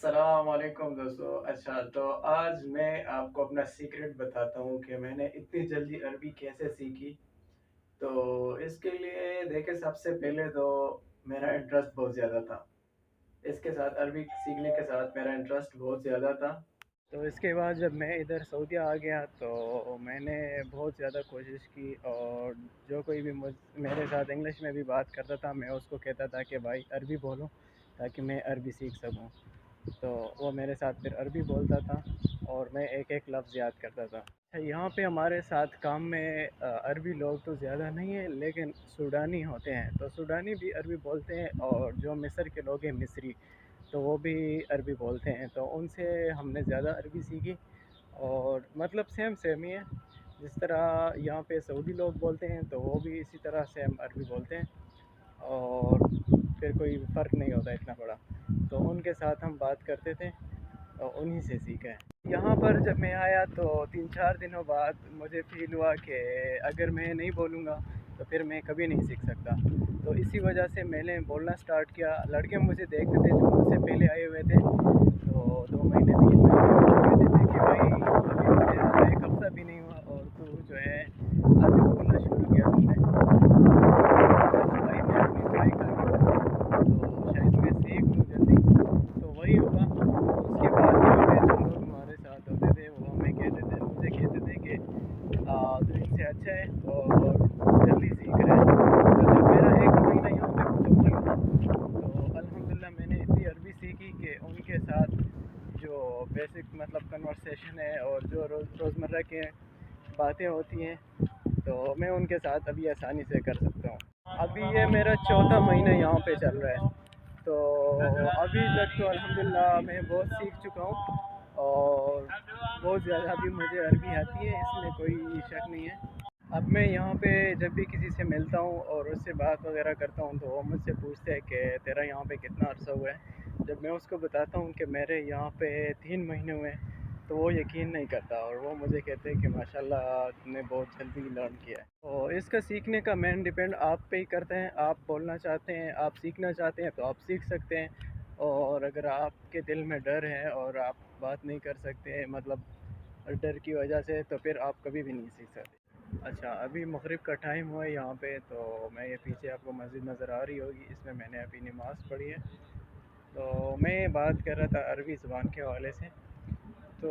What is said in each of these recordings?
अस्सलाम वालेकुम दोस्तों। अच्छा, तो आज मैं आपको अपना सीक्रेट बताता हूँ कि मैंने इतनी जल्दी अरबी कैसे सीखी। तो इसके लिए देखिए, सबसे पहले तो मेरा इंटरेस्ट बहुत ज़्यादा था। इसके साथ अरबी सीखने के साथ मेरा इंटरेस्ट बहुत ज़्यादा था। तो इसके बाद जब मैं इधर सऊदी आ गया तो मैंने बहुत ज़्यादा कोशिश की, और जो कोई भी मेरे साथ इंग्लिश में भी बात करता था, मैं उसको कहता था कि भाई अरबी बोलो ताकि मैं अरबी सीख सकूं। तो वो मेरे साथ फिर अरबी बोलता था और मैं एक एक लफ्ज़ याद करता था। अच्छा, यहाँ पे हमारे साथ काम में अरबी लोग तो ज़्यादा नहीं है, लेकिन सूडानी होते हैं, तो सूडानी भी अरबी बोलते हैं, और जो मिस्र के लोग हैं मिस्री, तो वो भी अरबी बोलते हैं। तो उनसे हमने ज़्यादा अरबी सीखी, और मतलब सेम सेम ही है। जिस तरह यहाँ पे सऊदी लोग बोलते हैं तो वो भी इसी तरह सेम अरबी बोलते हैं, और फिर कोई फ़र्क नहीं होता इतना बड़ा। तो उनके साथ हम बात करते थे और उन्हीं से सीखा है। यहाँ पर जब मैं आया तो 3-4 दिनों बाद मुझे फ़ील हुआ कि अगर मैं नहीं बोलूँगा तो फिर मैं कभी नहीं सीख सकता। तो इसी वजह से मैंने बोलना स्टार्ट किया। लड़के मुझे देखते थे जो मुझसे पहले आए हुए थे, तो 2 महीने 3 महीने कहते थे कि भाई अभी मुझे आया 1 हफ़्ता भी नहीं हुआ और तू जो है अभी बोलना शुरू किया तुमने। भाई मैं अपनी ट्राई कर तो शायद मैं सीख लूँ जल्दी। तो वही हुआ। उसके बाद यहाँ पे जो लोग हमारे साथ होते थे वो हमें कहते थे, मुझे कहते थे कि तू इनसे अच्छा है और जल्दी सीख रहा है। तो जब मेरा 1 महीना यहाँ पे मुकम्मल हुआ तो अल्हम्दुलिल्लाह मैंने इतनी अरबी सीखी कि उनके साथ जो बेसिक मतलब कन्वर्सेशन है और जो रोज़मर्रा के बातें होती हैं, तो मैं उनके साथ अभी आसानी से कर सकता हूँ। अभी ये मेरा चौथा महीना यहाँ पे चल रहा है। तो अभी तक तो अल्हम्दुलिल्लाह मैं बहुत सीख चुका हूँ, और बहुत ज़्यादा अभी मुझे अरबी आती है, इसमें कोई शक नहीं है। अब मैं यहाँ पे जब भी किसी से मिलता हूँ और उससे बात वगैरह करता हूँ तो वो मुझसे पूछते हैं कि तेरा यहाँ पे कितना अरसा हुआ है। जब मैं उसको बताता हूँ कि मेरे यहाँ पे 3 महीने हुए हैं, तो वो यकीन नहीं करता, और वो मुझे कहते हैं कि माशाल्लाह तुमने बहुत जल्दी लर्न किया है। तो इसका सीखने का मेन डिपेंड आप पे ही करते हैं। आप बोलना चाहते हैं, आप सीखना चाहते हैं तो आप सीख सकते हैं, और अगर आपके दिल में डर है और आप बात नहीं कर सकते मतलब डर की वजह से, तो फिर आप कभी भी नहीं सीख सकते। अच्छा, अभी मगरिब का टाइम हुआ है यहाँ पे, तो मैं ये पीछे आपको मस्जिद नज़र आ रही होगी, इसमें मैंने अभी नमाज़ पढ़ी है। तो मैं बात कर रहा था अरबी ज़ुबान के हवाले से। तो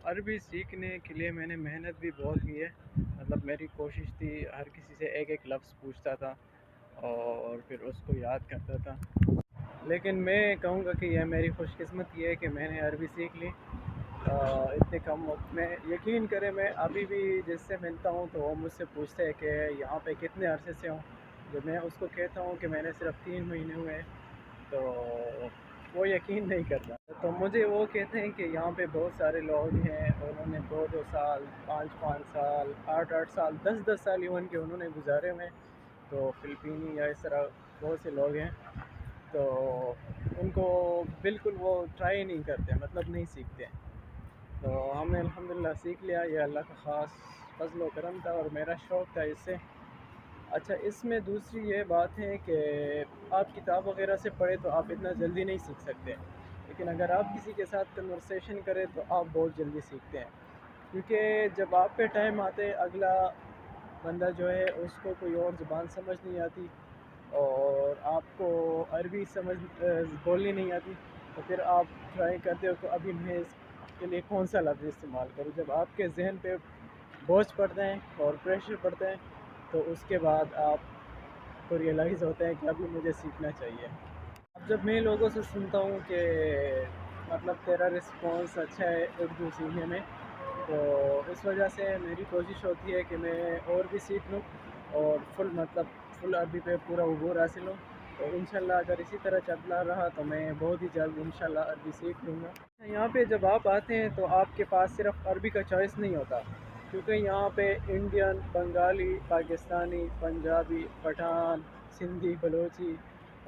अरबी सीखने के लिए मैंने मेहनत भी बहुत की है। मतलब मेरी कोशिश थी, हर किसी से एक एक लफ्ज़ पूछता था और फिर उसको याद करता था। लेकिन मैं कहूँगा कि यह मेरी खुशकिस्मती है कि मैंने अरबी सीख ली इतने कम वक्त में। यकीन करें, मैं अभी भी जिससे मिलता हूँ तो वो मुझसे पूछते हैं कि यहाँ पे कितने अरसे से हूँ। जब मैं उसको कहता हूँ कि मैंने सिर्फ 3 महीने हुए हैं, तो वो यकीन नहीं करता। तो मुझे वो कहते हैं कि यहाँ पे बहुत सारे लोग हैं, उन्होंने 2-2 साल, 5-5 साल, 8-8 साल, 10-10 साल इवन के उन्होंने गुजारे हुए हैं। तो फ़िलिपीनी या इस तरह बहुत से लोग हैं, तो उनको बिल्कुल वो ट्राई नहीं करते, मतलब नहीं सीखते। तो हमने अल्हम्दुलिल्लाह सीख लिया। ये अल्लाह का ख़ास फज़ल व करम था और मेरा शौक़ था इससे। अच्छा, इसमें दूसरी ये बात है कि आप किताब वगैरह से पढ़े तो आप इतना जल्दी नहीं सीख सकते, लेकिन अगर आप किसी के साथ कन्वर्सेशन करें तो आप बहुत जल्दी सीखते हैं। क्योंकि जब आप पे टाइम आते अगला बंदा जो है उसको कोई और ज़ुबान समझ नहीं आती, और आपको अरबी बोलनी नहीं आती, तो फिर आप ट्राई करते हो कि अभी मैं इसके लिए कौन सा लफ्ज़ इस्तेमाल करूँ। जब आपके ज़हन पे बोझ पड़ते हैं और प्रेशर पड़ता है, तो उसके बाद आपको रियलाइज़ होता है कि अभी मुझे सीखना चाहिए। अब जब मैं लोगों से सुनता हूँ कि मतलब तेरा रिस्पॉन्स अच्छा है उर्दू सीखने में, तो इस वजह से मेरी कोशिश होती है कि मैं और भी सीख लूँ, और फुल अरबी पे पूरा अबूर हासिल हो। तो इंशाल्लाह अगर इसी तरह चलता रहा तो मैं बहुत ही जल्द इंशाल्लाह अरबी सीख लूँगा। यहाँ पे जब आप आते हैं तो आपके पास सिर्फ अरबी का चॉइस नहीं होता, क्योंकि यहाँ पे इंडियन, बंगाली, पाकिस्तानी, पंजाबी, पठान, सिंधी, बलोची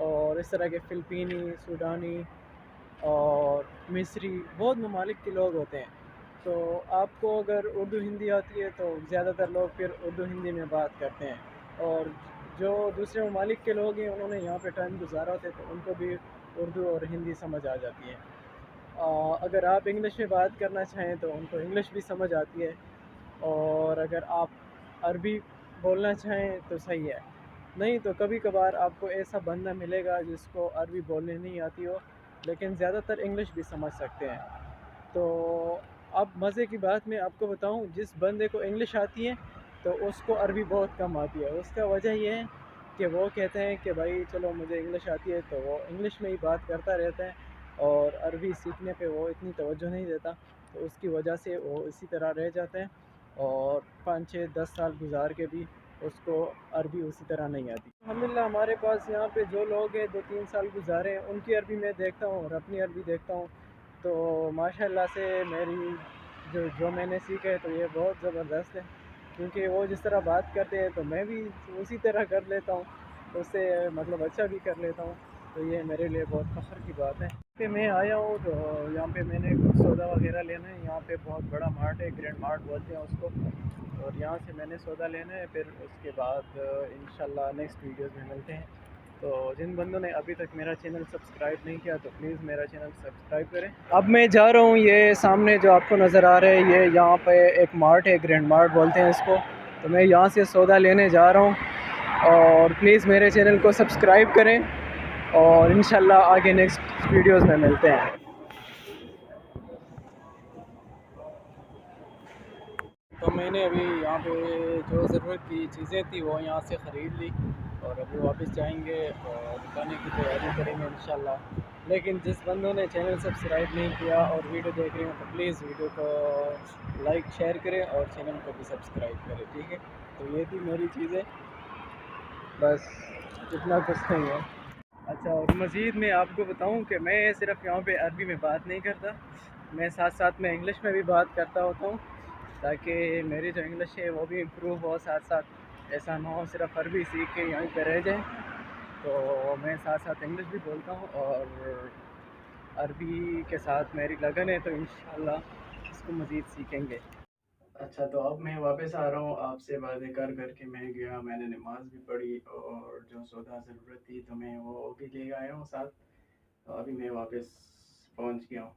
और इस तरह के फ़िलिपीनी, सूडानी और मिस्री बहुत ममालिक के लोग होते हैं। तो आपको अगर उर्दू हिंदी आती है तो ज़्यादातर लोग फिर उर्दू हिंदी में बात करते हैं, और जो दूसरे ममालिक के लोग हैं उन्होंने यहाँ पे टाइम गुजारा होता है तो उनको भी उर्दू और हिंदी समझ आ जाती है। اگر آپ انگلش میں بات کرنا چاہیں تو ان کو انگلش بھی سمجھ آتی ہے، اور اگر آپ عربی بولنا چاہیں تو صحیح ہے، نہیں تو کبھی کبھار آپ کو ایسا بندہ ملے گا جس کو عربی بولنے نہیں آتی ہو لیکن زیادہ تر انگلش بھی سمجھ سکتے ہیں۔ تو اب مزے کی بات میں آپ کو بتاؤں، جس بندے کو انگلش آتی ہے تو اس کو عربی بہت کم آتی ہے۔ اس کا وجہ یہ ہے کہ وہ کہتے ہیں کہ بھائی چلو مجھے انگلش آتی ہے، تو وہ انگلش میں ہی بات کرتا رہتا ہے اور عربی سیکھنے پہ وہ اتنی توجہ نہیں دیتا، تو اس کی وجہ سے وہ اسی طرح رہ جاتے ہیں اور 5 6 10 سال گزار کے بھی اس کو عربی اسی طرح نہیں آتی۔ الحمدللہ ہمارے پاس یہاں پہ جو لوگ ہیں 2 3 سال گزارے ہیں، ان کی عربی میں دیکھتا ہوں اور اپنی عربی دیکھتا ہوں، تو ماشاءاللہ سے میری جو میں نے سیکھا ہے تو یہ بہت زبردست ہے، کیونکہ وہ جس طرح بات کرتے ہیں تو میں بھی اسی طرح کر لیتا ہوں، اس سے مطلب اچھا بھی کر لیتا ہوں، تو یہ میرے لیے بہت فخر کی بات ہے۔ پہ میں آیا ہوں تو یہاں پہ میں نے کچھ سودا وغیرہ لینا ہے، یہاں پہ بہت بڑا مارٹ ہے، گرینڈ مارٹ بولتے ہیں اس کو، اور یہاں سے میں نے سودا لینا ہے، پھر اس کے بعد انشاءاللہ نیکسٹ ویڈیوز میں ملتے ہیں۔ تو جن بندوں نے ابھی تک میرا چینل سبسکرائب نہیں کیا تو پلیز میرا چینل سبسکرائب کریں۔ اب میں جا رہا ہوں، یہ سامنے جو آپ کو نظر آ رہا ہے یہ یہاں پہ ایک مارٹ ہے، گرینڈ مارٹ بولتے ہیں اس کو، تو میں یہاں سے سودا لینے جا رہا ہوں، اور پلیز میرے چینل کو سبسکرائب کریں اور انشاءاللہ آگے نیکسٹ ویڈیوز میں ملتے ہیں۔ تو میں نے ابھی یہاں پہ جو ضرورت کی چیزیں تھیں وہ یہاں سے خرید لی، اور ابھی واپس جائیں گے اور دکھانے کی تیاری کریں گے انشاءاللہ۔ لیکن جس بندوں نے چینل سبسکرائب نہیں کیا اور ویڈیو دیکھ رہے ہیں تو پلیز ویڈیو کو لائک شیئر کریں اور چینل کو بھی سبسکرائب کریں، ٹھیک ہے؟ تو یہ تھی میری چیزیں، بس اتنا کچھ نہیں ہے۔ اچھا، اور مزید میں آپ کو بتاؤں کہ میں صرف یہاں پہ عربی میں بات نہیں کرتا، میں ساتھ ساتھ میں انگلش میں بھی بات کرتا ہوتا ہوں، تاکہ میری جو انگلش ہے وہ بھی امپروو ہو، ساتھ ساتھ ایسا نہ ہو صرف عربی سیکھ کے یہیں پہ رہ جائیں، تو میں ساتھ ساتھ انگلش بھی بولتا ہوں اور عربی کے ساتھ میری لگن ہے، تو انشاءاللہ اس کو مزید سیکھیں گے۔ اچھا، تو اب میں واپس آ رہا ہوں، آپ سے باتیں کر کر کے میں گیا، میں نے نماز بھی پڑھی اور جو سودا ضرورت تھی تو میں وہ بھی لے آیا ہوں ساتھ، تو ابھی میں واپس پہنچ گیا ہوں۔